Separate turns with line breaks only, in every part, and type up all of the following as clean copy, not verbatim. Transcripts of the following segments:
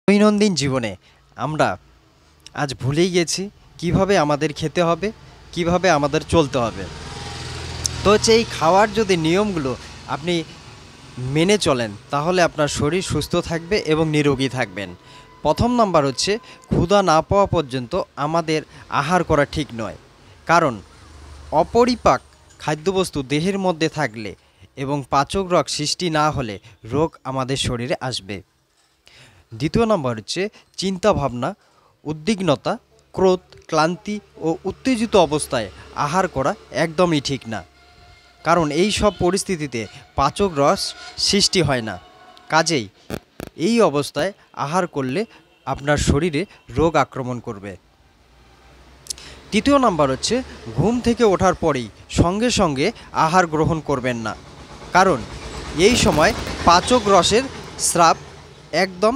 দৈনন্দিন জীবনে আমরা আজ ভুলেই গেছি কিভাবে আমাদের খেতে হবে, কিভাবে আমাদের চলতে হবে। তো হচ্ছে এই খাওয়ার যদি নিয়মগুলো আপনি মেনে চলেন তাহলে আপনার শরীর সুস্থ থাকবে এবং নিরোগী থাকবেন। প্রথম নাম্বার হচ্ছে ক্ষুধা না পাওয়া পর্যন্ত আমাদের আহার করা ঠিক নয়, কারণ অপরিপাক খাদ্যবস্তু দেহের মধ্যে থাকলে এবং পাচক রোগ সৃষ্টি না হলে রোগ আমাদের শরীরে আসবে। দ্বিতীয় নম্বর হচ্ছে চিন্তা ভাবনা, উদ্বিগ্নতা, ক্রোধ, ক্লান্তি ও উত্তেজিত অবস্থায় আহার করা একদমই ঠিক না, কারণ এই সব পরিস্থিতিতে পাচক রস সৃষ্টি হয় না। কাজেই এই অবস্থায় আহার করলে আপনার শরীরে রোগ আক্রমণ করবে। তৃতীয় নাম্বার হচ্ছে ঘুম থেকে ওঠার পরেই সঙ্গে সঙ্গে আহার গ্রহণ করবেন না, কারণ এই সময় পাচক রসের স্রাব একদম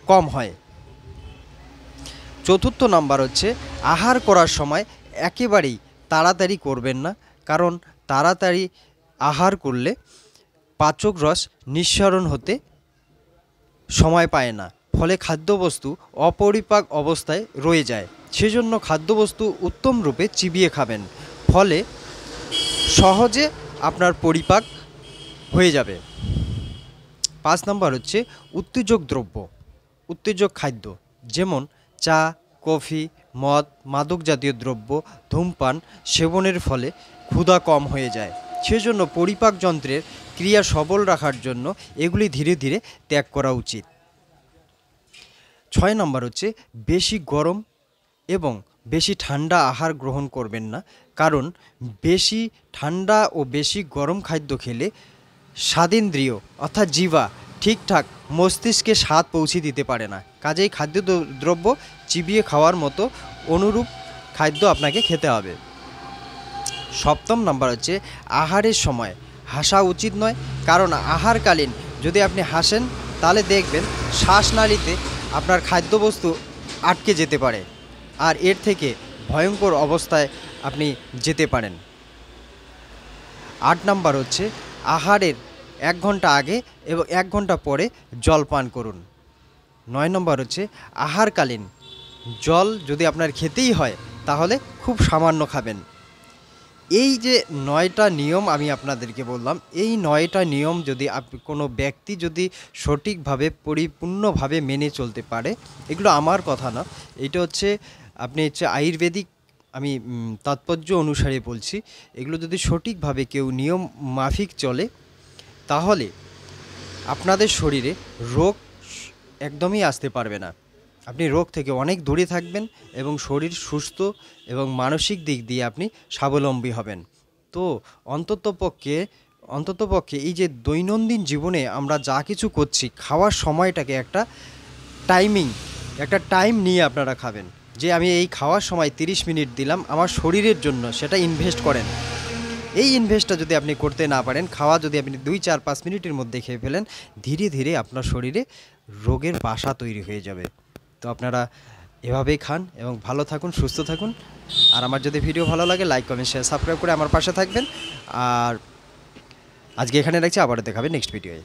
কম হয়। চতুর্থ নাম্বার হচ্ছে আহার করার সময় একেবারেই তাড়াতাড়ি করবেন না, কারণ তাড়াতাড়ি আহার করলে পাচক রস নিঃসরণ হতে সময় পায় না, ফলে খাদ্যবস্তু অপরিপাক অবস্থায় রয়ে যায়। সেজন্য খাদ্যবস্তু উত্তম রূপে চিবিয়ে খাবেন, ফলে সহজে আপনার পরিপাক হয়ে যাবে। 5 নম্বর হচ্ছে উত্তেজক দ্রব্য, উত্তেজক খাদ্য যেমন চা, কফি, মদ, মাদক জাতীয় দ্রব্য, ধূমপান সেবনের ফলে ক্ষুধা কম হয়ে যায়। সেজন্য পরিপাক যন্ত্রের ক্রিয়া সবল রাখার জন্য এগুলি ধীরে ধীরে ত্যাগ করা উচিত। 6 নম্বর হচ্ছে বেশি গরম এবং বেশি ঠান্ডা আহার গ্রহণ করবেন না, কারণ বেশি ঠান্ডা ও বেশি গরম খাদ্য খেলে স্বাদেন্দ্রিয় অর্থাৎ জিহ্বা ঠিকঠাক মস্তিষ্কে স্বাদ পৌঁছে দিতে পারে না। কাজেই খাদ্য দ্রব্য চিবিয়ে খাওয়ার মতো অনুরূপ খাদ্য আপনাকে খেতে হবে। 7 নাম্বার হচ্ছে আহারের সময় হাসা উচিত নয়, কারণ আহারকালীন যদি আপনি হাসেন তাহলে দেখবেন শ্বাসনালীতে আপনার খাদ্যবস্তু আটকে যেতে পারে, আর এর থেকে ভয়ঙ্কর অবস্থায় আপনি যেতে পারেন। 8 নাম্বার হচ্ছে আহারের 1 ঘন্টা আগে এবং 1 ঘন্টা পরে জল পান করুন। 9 নম্বর হচ্ছে আহারকালীন জল যদি আপনার খেতেই হয় তাহলে খুব সামান্য খাবেন। এই যে 9টা নিয়ম আমি আপনাদেরকে বললাম, এই 9টা নিয়ম যদি কোনো ব্যক্তি যদি সঠিকভাবে পরিপূর্ণভাবে মেনে চলতে পারে, এগুলো আমার কথা না, এটা হচ্ছে আপনি হচ্ছে আয়ুর্বেদিক আমি তাৎপর্য অনুসারে বলছি, এগুলো যদি সঠিকভাবে কেউ নিয়ম মাফিক চলে তাহলে আপনাদের শরীরে রোগ একদমই আসতে পারবে না। আপনি রোগ থেকে অনেক দূরে থাকবেন এবং শরীর সুস্থ এবং মানসিক দিক দিয়ে আপনি স্বাবলম্বী হবেন। তো অন্ততপক্ষে এই যে দৈনন্দিন জীবনে আমরা যা কিছু করছি, খাওয়ার সময়টাকে একটা টাইম নিয়ে আপনারা খাবেন, যে আমি এই খাওয়ার সময় 30 মিনিট দিলাম আমার শরীরের জন্য, সেটা ইনভেস্ট করেন। এই ইনভেস্টটা যদি আপনি করতে না পারেন, খাওয়া যদি আপনি 2, 4, 5 মিনিটের মধ্যে খেয়ে ফেলেন, ধীরে ধীরে আপনার শরীরে রোগের বাসা তৈরি হয়ে যাবে। তো আপনারা এভাবেই খান এবং ভালো থাকুন, সুস্থ থাকুন। আর আমার যদি ভিডিও ভালো লাগে লাইক, কমেন্ট, শেয়ার, সাবস্ক্রাইব করে আমার পাশে থাকবেন। আর আজকে এখানে রাখছি, আবারও দেখাবে নেক্সট ভিডিওয়ে।